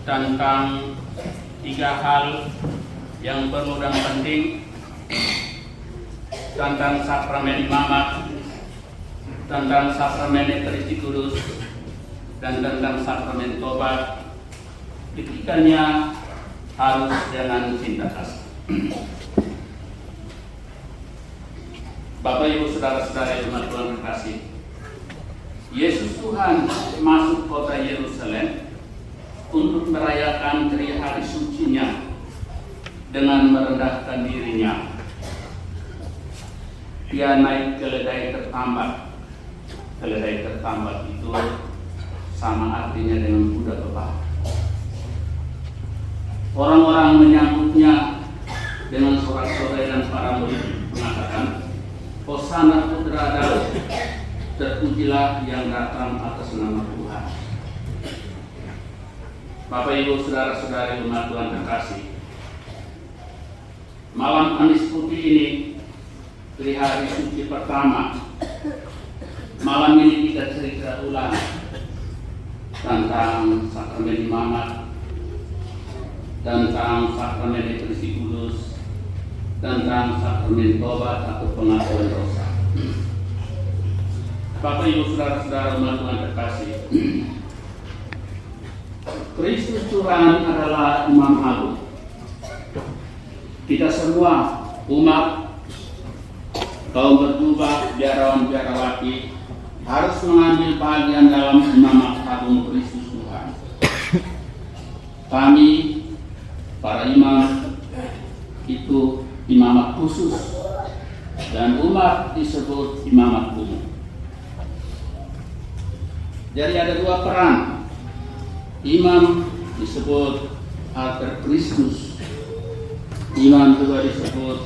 tentang 3 hal yang perlu dan penting, tentang sakramen imamat, tentang sakramen Ekaristi Kudus, dan tentang sakramen tobat. Ketikanya harus dengan cinta kasih. Bapak Ibu saudara-saudara yang Tuhan terkasih, Yesus Tuhan masuk kota Yerusalem untuk merayakan hari sucinya dengan merendahkan dirinya. Dia naik keledai tertambat. Keledai tertambat itu sama artinya dengan kuda bebal. Orang-orang menyambutnya dengan sorak-sorai dan para murid mengatakan, Hosana Putra Daud, terpujilah yang datang atas nama Tuhan. Bapak Ibu saudara-saudari umat Tuhan terkasih, malam Kamis Putih ini, di hari suci pertama, malam ini kita cerita ulang tentang sakramen imamat, tentang sakramen Ekaristi Kudus, tentang sakramen tobat atau pengakuan dosa. Bapak Ibu saudara-saudara umat Tuhan terkasih, Kristus Tuhan adalah Imam Agung. Kita semua umat, kaum berjubah, biarawan-biarawati harus mengambil bagian dalam imamat agung Kristus Tuhan. Kami, para imam, itu imamat khusus, dan umat disebut imamat umum. Jadi ada 2 peran. Imam disebut alter Kristus, imam juga disebut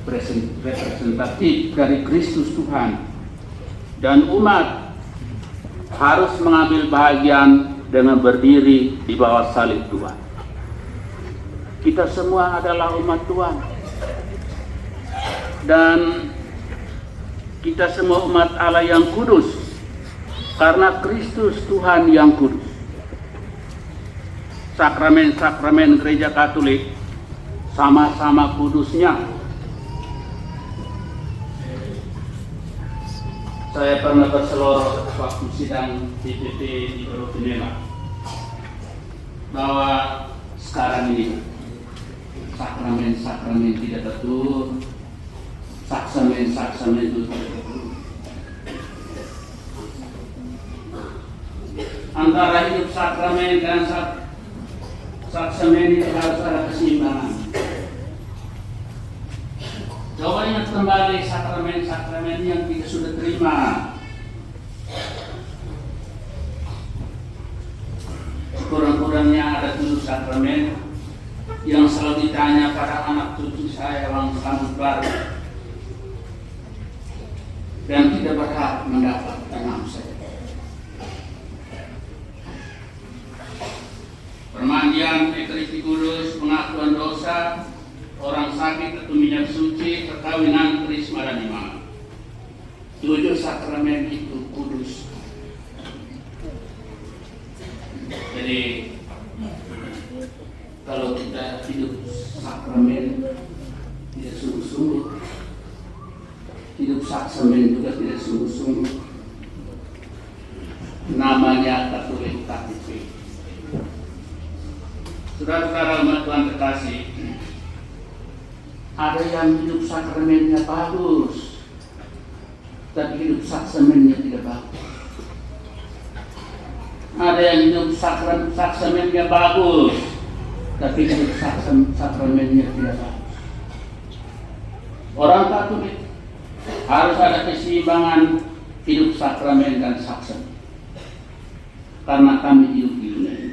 representatif dari Kristus Tuhan, dan umat harus mengambil bagian dengan berdiri di bawah salib Tuhan. Kita semua adalah umat Tuhan, dan kita semua umat Allah yang kudus, karena Kristus Tuhan yang kudus. Sakramen-sakramen Gereja Katolik sama-sama kudusnya. Saya pernah berseloroh waktu sidang DPP di Borobudur bahwa sekarang ini sakramen-sakramen tidak betul, saksamen itu tidak betul. Antara hidup sakramen dan saksamen itu harus ada keseimbangan. Coba ingat kembali sakramen-sakramen yang kita sudah terima. Kurang-kurangnya ada 7 sakramen yang selalu ditanya pada anak cucu saya yang sambut baru dan tidak berhak mendapat 6 saja. Permandian Ekaristi Kudus, pengakuan dosa, orang sakit atau minyak suci, perkawinan, krisma dan imamat. 7 sakramen itu kudus. Jadi kalau kita hidup sakramen tidak sungguh-sungguh, hidup saksamen juga tidak sungguh-sungguh, namanya Katolik KTP. Saudara-saudara umat Tuhan terkasih, ada yang hidup sakramennya bagus, tapi hidup sakramennya tidak bagus. Ada yang hidup sakramennya bagus, tapi hidup sakramennya tidak bagus. Orang Katolik harus ada keseimbangan hidup sakramen dan sakramen, karena kami hidup di dunia ini.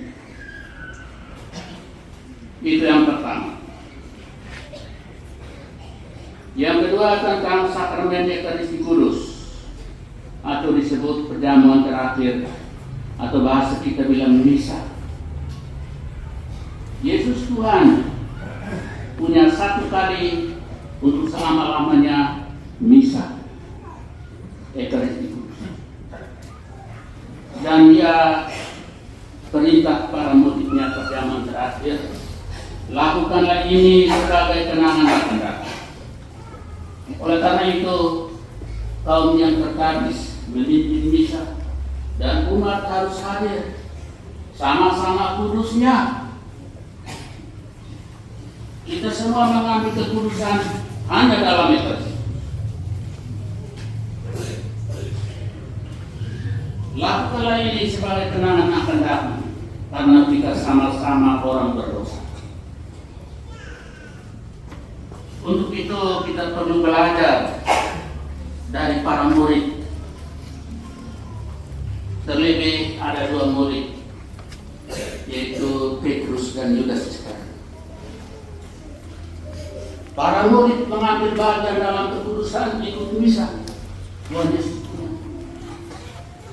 Itu yang pertama. Yang kedua tentang sakramen Ekaristi Kudus, atau disebut perjamuan terakhir, atau bahasa kita bilang misa. Yesus Tuhan punya 1 kali untuk selama-lamanya misa Ekaristi Kudus, dan Dia perintah para muridnya pada zaman terakhir, lakukanlah ini sebagai kenangan akan datang. Oleh karena itu, kaum yang terkadis memimpin misa dan umat harus hadir, sama-sama kudusnya. Kita semua mengambil kekudusan hanya dalam Ekaristi. Lakukanlah ini sebagai kenangan akan datang, karena kita sama-sama orang berdosa. Untuk itu kita perlu belajar dari para murid. Terlebih ada dua murid, yaitu Petrus dan Yudas Iskariot. Para murid mengambil bagian dalam kekudusan ikut misa. Tuhan Yesus punya.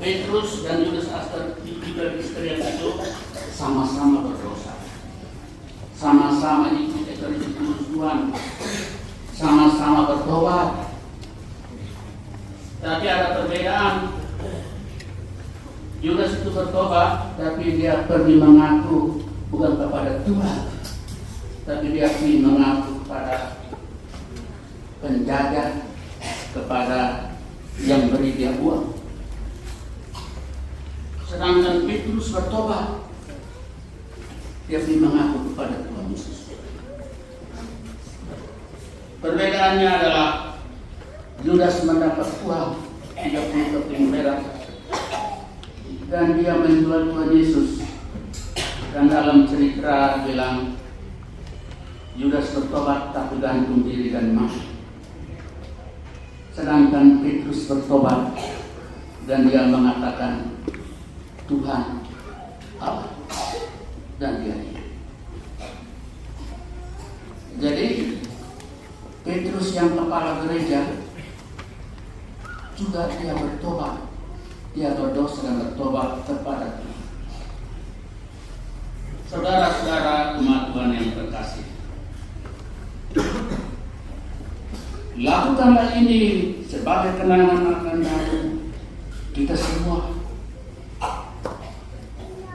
Petrus dan Yudas Iskariot itu sama-sama berdosa, sama-sama ikut Ekaristi kudus Tuhan, sama-sama bertobat. Tapi ada perbedaan. Yudas itu bertobat, tapi dia pergi mengaku bukan kepada Tuhan, tapi dia pergi mengaku kepada penjajah, kepada yang beri dia uang. Sedangkan Petrus bertobat, dia pergi mengaku kepada Tuhan Yesus. Perbedaannya adalah Yudas mendapat uang 30 keping perak dan dia menjual Tuhan Yesus. Dan dalam cerita bilang Yudas bertobat tapi gantung diri dan mati. Sedangkan Petrus bertobat dan dia mengatakan Tuhan Allah, dan dia hidup. Jadi Petrus yang kepala gereja juga dia bertobat, dia berdosa dan bertobat kepada Tuhan. Saudara-saudara umat Tuhan yang terkasih, lakukanlah ini sebagai kenangan akan datang. Kita semua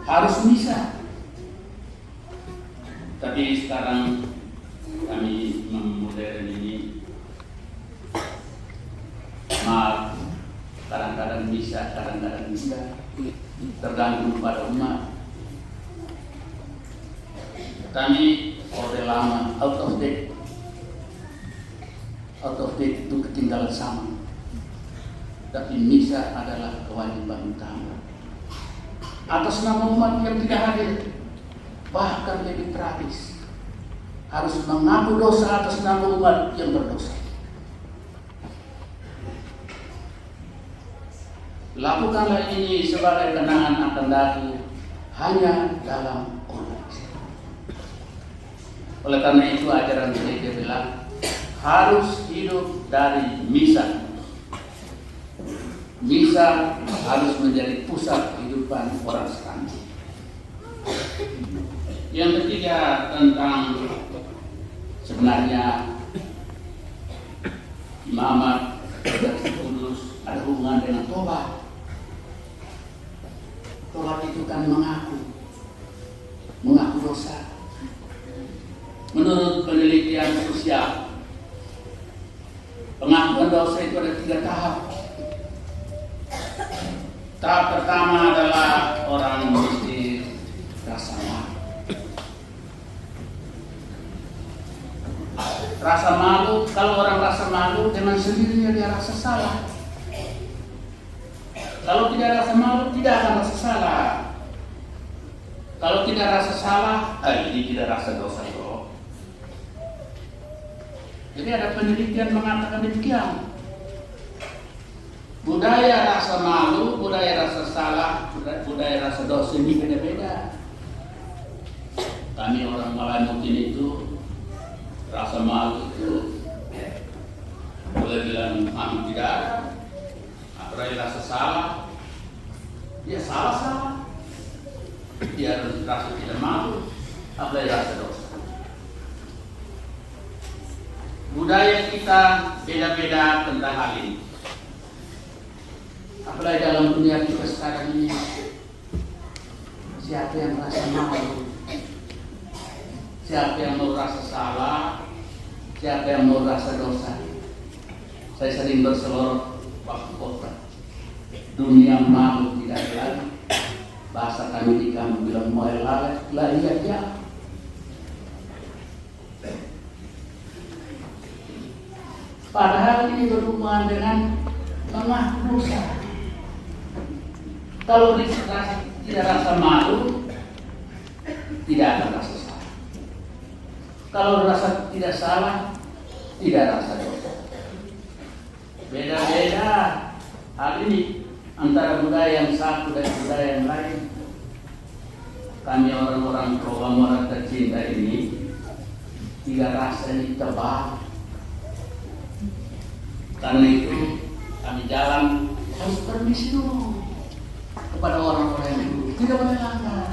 harus misa. Tapi sekarang kami memodern ini, maaf, kadang-kadang bisa, kadang-kadang tidak, tergantung pada umat. Kami orde lama, out of date. Out of date itu ketinggalan zaman. Tapi misa adalah kewajiban utama. Atas nama umat yang tidak hadir, bahkan lebih tragis, harus mengaku dosa atas nama umat yang berdosa. Lakukanlah ini sebagai kenangan akan datang hanya dalam konteks. Oleh karena itu ajaran gereja bilang harus hidup dari misa. Misa harus menjadi pusat kehidupan orang sekarang. Yang ketiga tentang sebenarnya imamat kudus ada hubungan dengan tobat. Tobat itu kan mengaku dosa. Menurut penelitian sosial, pengakuan dosa itu ada 3 tahap. Tahap pertama adalah orang mesti rasa malu. Rasa malu, kalau orang rasa malu dengan sendirinya dia rasa salah. Kalau tidak rasa malu, tidak akan rasa salah. Kalau tidak rasa salah, ini tidak rasa dosa kok. Jadi ada penelitian mengatakan demikian. Budaya rasa malu, budaya rasa salah, budaya rasa dosa ini beda-beda. Kami orang Malamutin itu rasa malu itu boleh bilang tidak ada. Apalagi rasa salah, dia salah. Dia rasa tidak malu, apalagi rasa dosa. Budaya kita beda-beda tentang hal ini. Apalagi dalam dunia kita sekarang ini, siapa yang rasa malu, siapa yang mau rasa salah, siapa yang mau rasa dosa. Saya sering berseloroh waktu kota. Dunia malu tidak ada lagi. Bahasa kami di kampung bilang mau lalat lari aja. Padahal ini berhubungan dengan mengaku dosa. Kalau tidak rasa malu, tidak akan rasa salah. Kalau rasa tidak salah, tidak rasa dosa. Beda-beda hal ini antara budaya yang satu dan budaya yang lain. Kami orang-orang Prowamora tercinta ini tidak rasa ini tebal. Karena itu kami jalan harus permisi dulu kepada orang-orang yang dulu, tidak boleh langgar.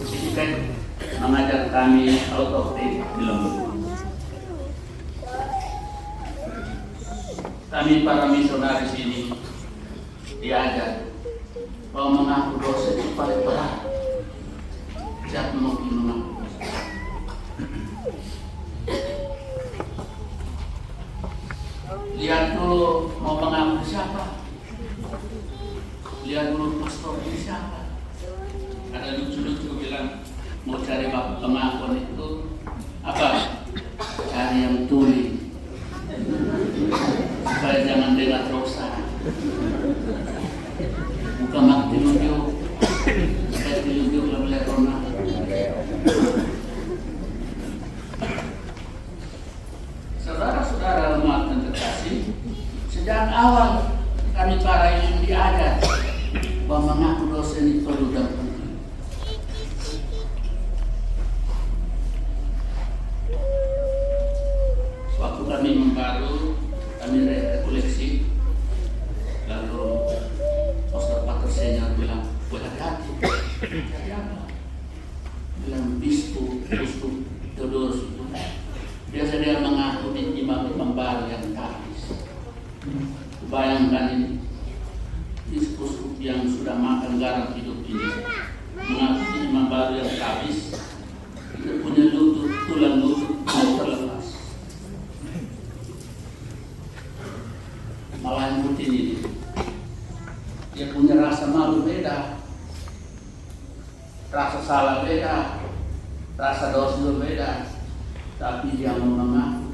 Ini kan mengajar kami autopsi di Lombok. Kami para misionaris ini diajar bahwa mengaku dosa itu paling berat. Siapa mungkin mengaku dosa? Lihat dulu mau mengaku siapa. Lihat dulu pastor ini siapa. Ada lucu-lucu bilang mau cari pengakuan itu apa? Cari yang tuli supaya jangan dengar dosa. Bukan mati lucu supaya tilunjuk lebih lerona. Saudara-saudara umat dan terkasih, sejak awal kami para ini diajar bahwa mengaku dosa ini perlu dan penting. Waktu kami membaru, kami rekoleksi, lalu Pastor Pater Senior bilang, hati-hati. Hati apa? Bilang Biskup Theodorus itu biasa dia mengaku di imam baru yang habis. Bayangkan ini, Biskup yang sudah makan garam hidup ini mengaku di imam baru yang habis, dia punya lutut, tulang lutut mau terlepas. Malah yang rutin ini, dia punya rasa malu beda, rasa salah beda, rasa dosa beda, tapi dia mau mengaku.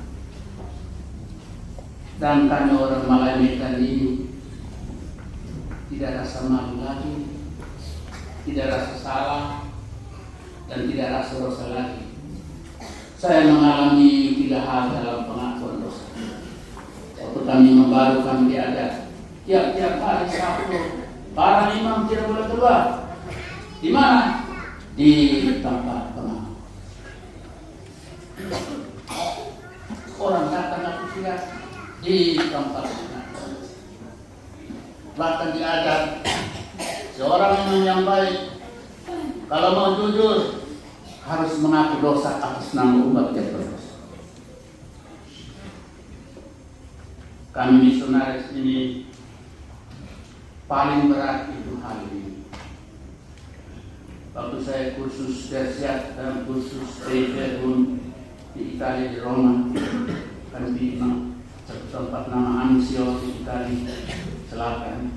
Dan kami orang Malaikat ini tidak rasa malu lagi, tidak rasa salah, dan tidak rasa dosa lagi. Saya mengalami 3 hal dalam pengakuan dosa. Waktu kami membaru, kami diajar tiap hari Sabtu para imam tidak boleh keluar. Di mana? Di tempat pengakuan. Orang datang aku tidak di tempat pengakuan. Bahkan diajar seorang imam yang baik kalau mau jujur harus mengaku dosa atas nama umat yang berdosa. Kami misionaris ini paling berat itu hal ini. Waktu saya kursus tersiat dan kursus Reverun di Italia, di Roma, kan di satu tempat nama Anzio di Italia Selatan,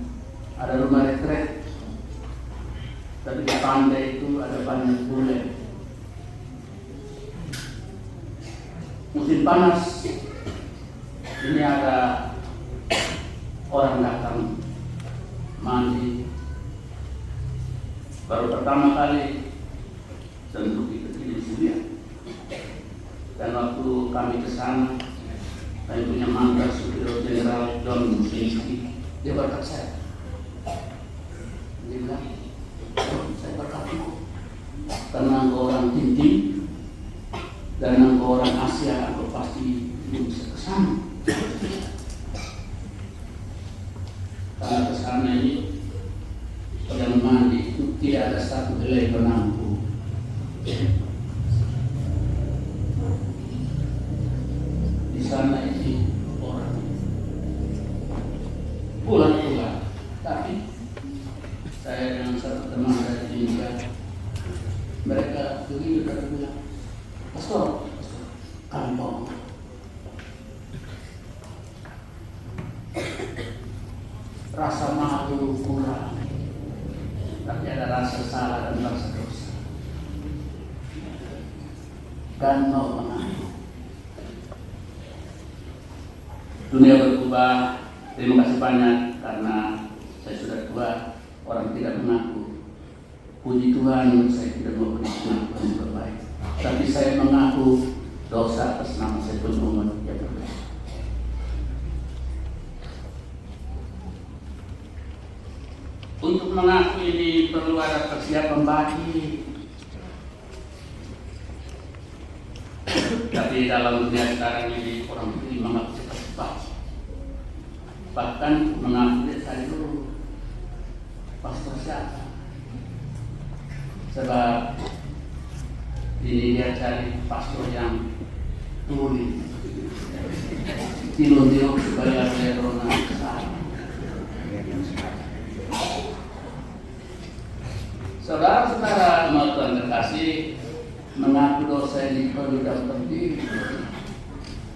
ada rumah retret. Tapi di pantai itu ada banyak bule. Musim panas, ini ada orang datang mandi. Baru pertama kali tentu kita tidak lihat. Dan waktu kami ke sana, kami punya mantan Superior Jenderal John Musinski. Dia berkata saya, dia bilang, saya berkata karena engkau orang tinggi dan engkau orang Asia, engkau pasti bisa ke sana. Karena ke sana ini yang mandi itu tidak ada satu helai penampu. Di sana ini orang pulang-pulang, tapi saya dengan begitu dan bilang, pastor, kampung. Rasa malu kurang, tapi ada rasa salah dan rasa dosa. Dan mau mengaku. Dunia berubah. Terima kasih banyak karena saya sudah tua, orang tidak mengaku. Puji Tuhan, saya tidak mau beri pengakuan yang terbaik. Tapi saya mengaku dosa atas nama saya pun umat yang berbeda. Untuk mengaku ini perlu ada persiapan batin. Tapi dalam dunia sekarang ini orang ini mengaku cepat. Bahkan mengaku saya dulu pastor siapa. Sebab ini dia cari pastor yang tuli, tilo-tilo supaya saya corona besar. Saudara-saudara umat Tuhan terkasih, mengaku dosa ini perlu dan penting.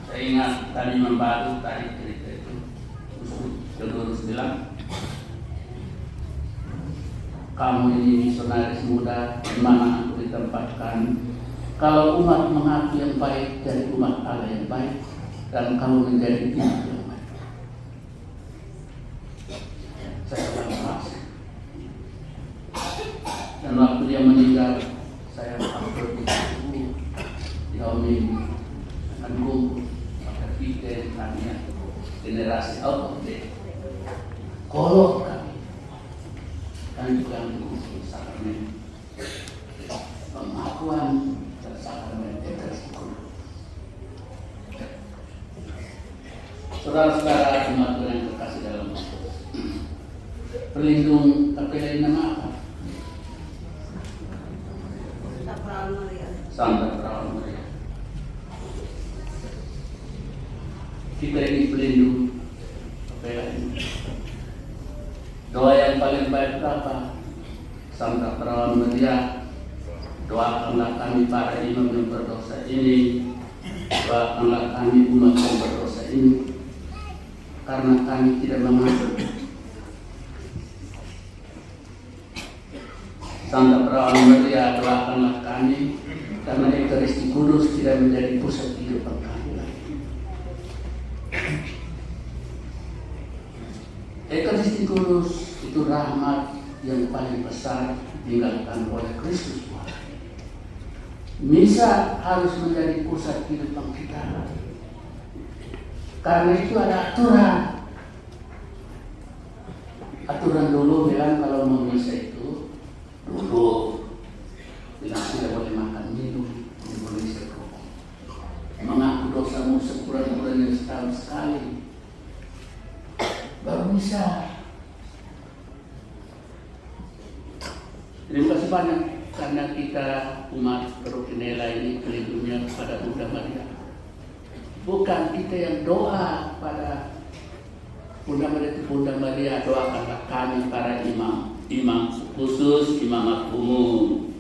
Saya ingat tadi membaru tadi cerita itu, Terus bilang, kamu ini misionaris muda, di mana aku ditempatkan. Kalau umat mengaku yang baik dari umat Allah yang baik, dan kamu menjadi umat yang baik. Saya lepas. Dan waktu dia meninggal, saya hampir di Homing, akan kumpul, pakai pikir, tanya, generasi out of date. Kolok kami juga mengumpul sakramen pengakuan dan sakramen ekaristi. Saudara-saudara umat Tuhan yang terkasih dalam Kristus, pelindung terpilih nama apa? Santa Perawan Maria. Kita ini pelindung terpilih. Doa yang paling baik apa? Santa Perawan Maria, doakanlah kami para imam yang berdosa ini, doakanlah kami umat yang berdosa ini, karena kami tidak mengaku. Santa Perawan Maria, doakanlah kami, karena Ekaristi Kudus tidak menjadi pusat kehidupan kami. Ekaristi Kudus itu rahmat yang paling besar ditinggalkan oleh Kristus. Misa harus menjadi pusat kehidupan kita. Karena itu ada aturan. Aturan dulu bilang kalau mau misa itu dulu bilang tidak boleh makan minum, tidak boleh serokok. Mengaku dosamu sekurang-kurangnya setahun sekali. Baru bisa. Terima kasih banyak karena kita umat Perukinela ini pelindungnya kepada Bunda Maria. Bukan kita yang doa pada Bunda Maria, Bunda Maria doakanlah kami para imam, imam khusus, imam umum.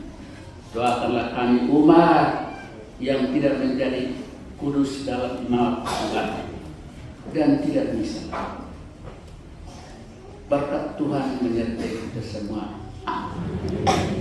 Doakanlah kami umat yang tidak menjadi kudus dalam imam agama dan tidak bisa. Berkat Tuhan menyertai kita semua. Amin.